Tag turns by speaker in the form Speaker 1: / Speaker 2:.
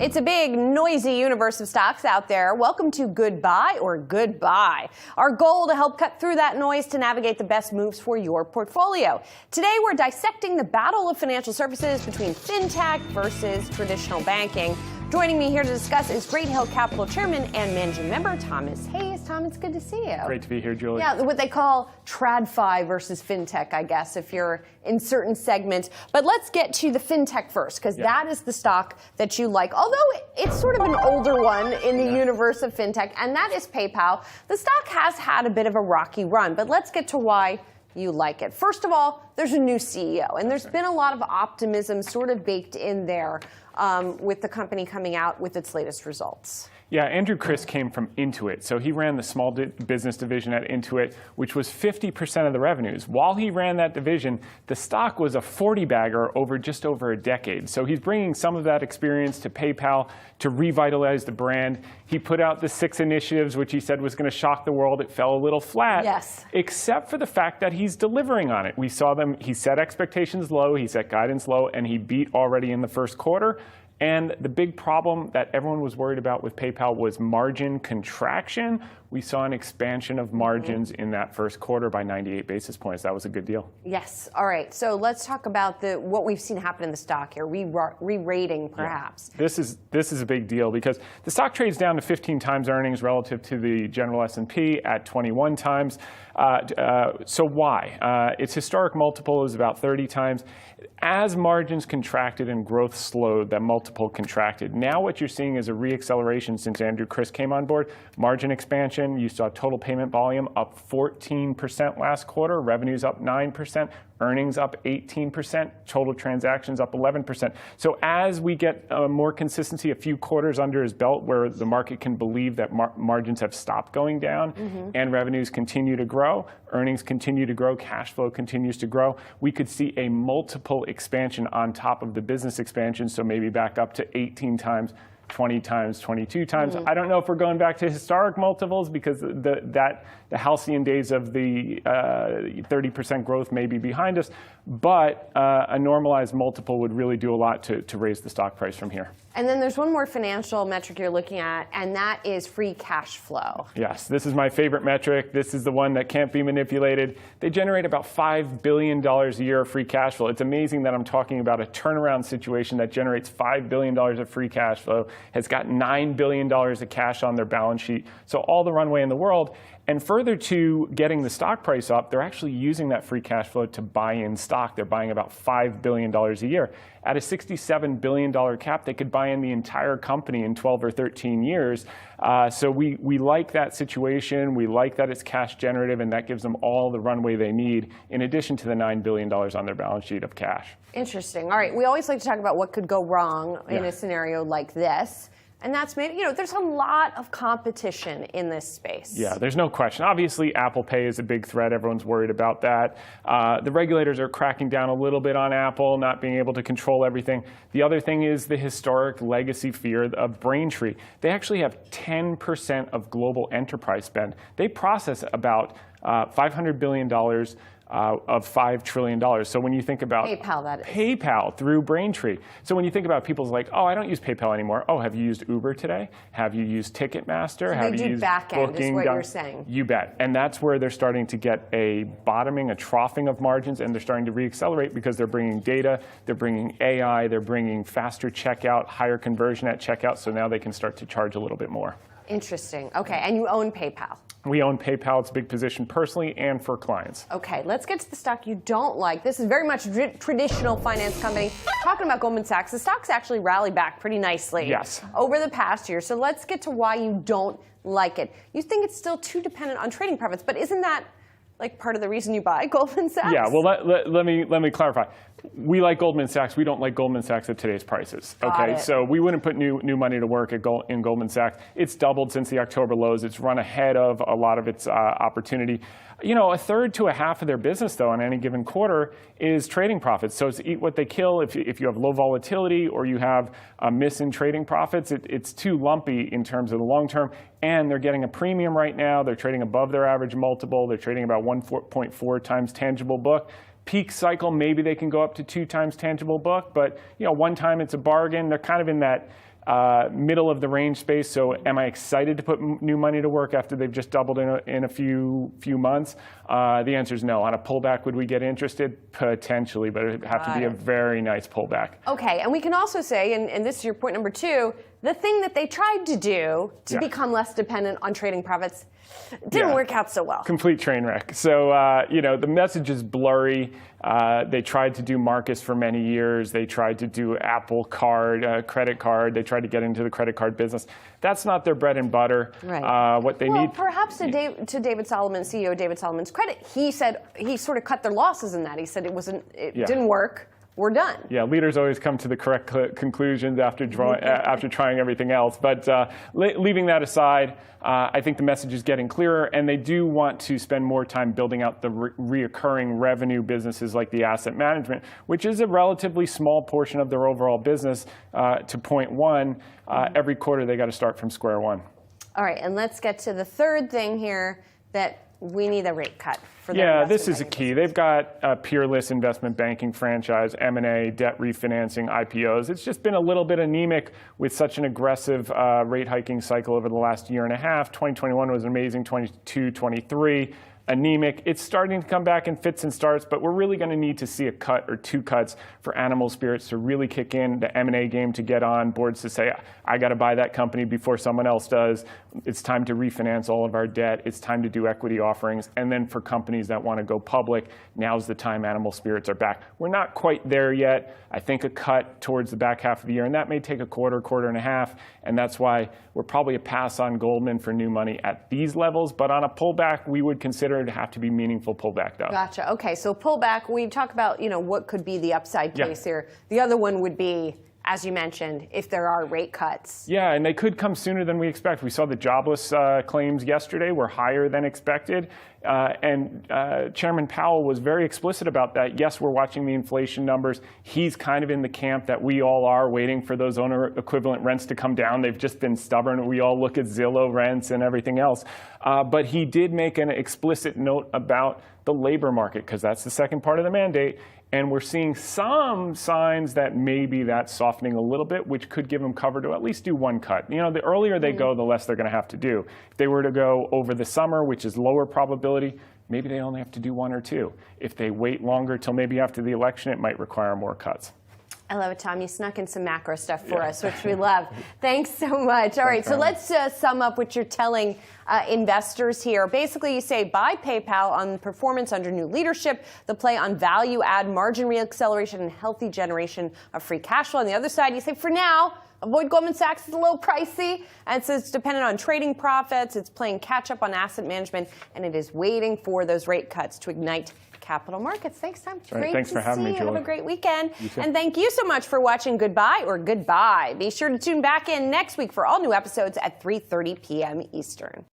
Speaker 1: It's a big, noisy universe of stocks out there. Welcome to Goodbye or Goodbye. Our goal to help cut through that noise to navigate the best moves for your portfolio. Today, we're dissecting the battle of financial services between fintech versus traditional banking. Joining me here to discuss is Great Hill Capital Chairman and Managing Member Thomas Hayes. Thomas, good to see you.
Speaker 2: Great to be here, Julie.
Speaker 1: Yeah, what they call TradFi versus fintech, I guess, if you're in certain segments. But let's get to the fintech first, because that is the stock that you like. Although it's sort of an older one in the universe of fintech, and that is PayPal. The stock has had a bit of a rocky run, but let's get to why you like it. First of all, there's a new CEO, and there's been a lot of optimism sort of baked in there with the company coming out with its latest results.
Speaker 2: Yeah, Andrew Criss came from Intuit. So he ran the small business division at Intuit, which was 50% of the revenues. While he ran that division, the stock was a 40-bagger over just over a decade. So he's bringing some of that experience to PayPal to revitalize the brand. He put out the 6 initiatives, which he said was going to shock the world. It fell a little flat,
Speaker 1: yes,
Speaker 2: except for the fact that he's delivering on it. We saw them. He set expectations low, he set guidance low, and he beat already in the first quarter. And the big problem that everyone was worried about with PayPal was margin contraction. We saw an expansion of margins in that first quarter by 98 basis points. That was a good deal.
Speaker 1: Yes. All right. So let's talk about what we've seen happen in the stock here, re-rating perhaps.
Speaker 2: Yeah. This is a big deal because the stock trades down to 15 times earnings relative to the general S&P at 21 times. So why? Its historic multiple is about 30 times. As margins contracted and growth slowed, that multiple contracted. Now what you're seeing is a re-acceleration since Andrew Criss came on board. Margin expansion. You saw total payment volume up 14% last quarter. Revenues up 9%. Earnings up 18%, total transactions up 11%. So as we get more consistency, a few quarters under his belt where the market can believe that margins have stopped going down and revenues continue to grow, earnings continue to grow, cash flow continues to grow, we could see a multiple expansion on top of the business expansion, so maybe back up to 18 times, 20 times, 22 times. I don't know if we're going back to historic multiples because the halcyon days of the 30% growth may be behind us, but a normalized multiple would really do a lot to raise the stock price from here.
Speaker 1: And then there's one more financial metric you're looking at, and that is free cash flow.
Speaker 2: Yes, this is my favorite metric. This is the one that can't be manipulated. They generate about $5 billion a year of free cash flow. It's amazing that I'm talking about a turnaround situation that generates $5 billion of free cash flow, has got $9 billion of cash on their balance sheet, so all the runway in the world. And further to getting the stock price up, they're actually using that free cash flow to buy in stock. They're buying about $5 billion a year. At a $67 billion cap, they could buy in the entire company in 12 or 13 years. So we like that situation. We like that it's cash generative, and that gives them all the runway they need, in addition to the $9 billion on their balance sheet of cash.
Speaker 1: Interesting. All right. We always like to talk about what could go wrong in a scenario like this. And that's made, there's a lot of competition in this space.
Speaker 2: Yeah, there's no question. Obviously, Apple Pay is a big threat. Everyone's worried about that. The regulators are cracking down a little bit on Apple, not being able to control everything. The other thing is the historic legacy fear of Braintree. They actually have 10% of global enterprise spend. They process about $500 billion of $5 trillion. So when you think about
Speaker 1: PayPal, that is.
Speaker 2: PayPal through Braintree. So when you think about people's like, oh, I don't use PayPal anymore. Oh, have you used Uber today? Have you used Ticketmaster?
Speaker 1: So
Speaker 2: have
Speaker 1: they
Speaker 2: you
Speaker 1: do
Speaker 2: used
Speaker 1: back end,
Speaker 2: Booking?
Speaker 1: is what you're saying.
Speaker 2: You bet. And that's where they're starting to get a bottoming, a troughing of margins, and they're starting to reaccelerate because they're bringing data, they're bringing AI, they're bringing faster checkout, higher conversion at checkout, so now they can start to charge a little bit more.
Speaker 1: Interesting. Okay, and you own PayPal.
Speaker 2: We own PayPal. It's a big position personally and for clients.
Speaker 1: Okay, let's get to the stock you don't like. This is very much a traditional finance company. Talking about Goldman Sachs, the stock's actually rallied back pretty nicely over the past year. So let's get to why you don't like it. You think it's still too dependent on trading profits, but isn't that like part of the reason you buy Goldman Sachs?
Speaker 2: Yeah, well, let me clarify. We like Goldman Sachs. We don't like Goldman Sachs at today's prices. Okay, so we wouldn't put new money to work in Goldman Sachs. It's doubled since the October lows. It's run ahead of a lot of its opportunity. A third to a half of their business, though, in any given quarter is trading profits. So it's eat what they kill. If you have low volatility or you have a miss in trading profits, it's too lumpy in terms of the long term. And they're getting a premium right now. They're trading above their average multiple. They're trading about 1.4 times tangible book. Peak cycle, maybe they can go up to 2 times tangible book, but one time it's a bargain. They're kind of in that middle of the range space. So am I excited to put new money to work after they've just doubled in a few months? The answer is no. On a pullback, would we get interested? Potentially, but it would have to be a very nice pullback.
Speaker 1: Okay, and we can also say, and this is your point number 2, the thing that they tried to do to become less dependent on trading profits didn't work out so well.
Speaker 2: Complete train wreck. So, the message is blurry. They tried to do Marcus for many years. They tried to do Apple Card, credit card. They tried to get into the credit card business. That's not their bread and butter.
Speaker 1: Right.
Speaker 2: What they need.
Speaker 1: Perhaps to David Solomon, CEO David Solomon's credit, he said he sort of cut their losses in that. He said it didn't work. We're done.
Speaker 2: Yeah, leaders always come to the correct conclusions after trying everything else. But leaving that aside, I think the message is getting clearer, and they do want to spend more time building out the reoccurring revenue businesses like the asset management, which is a relatively small portion of their overall business. To point one, every quarter they got to start from square one.
Speaker 1: All right, and let's get to the third thing here, that we need a rate cut.
Speaker 2: This is a key. They've got a peerless investment banking franchise, M&A, debt refinancing, IPOs. It's just been a little bit anemic with such an aggressive rate hiking cycle over the last year and a half. 2021 was amazing, 22, 23. Anemic. It's starting to come back in fits and starts, but we're really going to need to see a cut or 2 cuts for animal spirits to really kick in, the M&A game to get on, boards to say, I got to buy that company before someone else does. It's time to refinance all of our debt. It's time to do equity offerings. And then for companies that want to go public, now's the time animal spirits are back. We're not quite there yet. I think a cut towards the back half of the year, and that may take a quarter and a half, and that's why we're probably a pass on Goldman for new money at these levels. But on a pullback, we would consider it to have to be meaningful pullback, though.
Speaker 1: Gotcha. Okay, so pullback, we talk about what could be the upside case here. The other one would be, as you mentioned, if there are rate cuts.
Speaker 2: Yeah, and they could come sooner than we expect. We saw the jobless claims yesterday were higher than expected. And Chairman Powell was very explicit about that. Yes, we're watching the inflation numbers. He's kind of in the camp that we all are, waiting for those owner equivalent rents to come down. They've just been stubborn. We all look at Zillow rents and everything else. But he did make an explicit note about the labor market, because that's the second part of the mandate. And we're seeing some signs that maybe that's softening a little bit, which could give them cover to at least do 1 cut. The earlier they go, the less they're going to have to do. If they were to go over the summer, which is lower probability, maybe they only have to do 1 or 2. If they wait longer till maybe after the election, it might require more cuts.
Speaker 1: I love it, Tom. You snuck in some macro stuff for us, which we love. Thanks so much. All right, so let's sum up what you're telling investors here. Basically, you say buy PayPal on performance under new leadership, the play on value add, margin reacceleration, and healthy generation of free cash flow. On the other side, you say for now, avoid Goldman Sachs. It's a little pricey, and so it's dependent on trading profits. It's playing catch up on asset management, and it is waiting for those rate cuts to ignite capital markets. Thanks, Tom.
Speaker 2: Great. Thanks for having me, Julie.
Speaker 1: Have a great weekend. And thank you so much for watching Goodbye or Goodbye. Be sure to tune back in next week for all new episodes at 3:30 p.m. Eastern.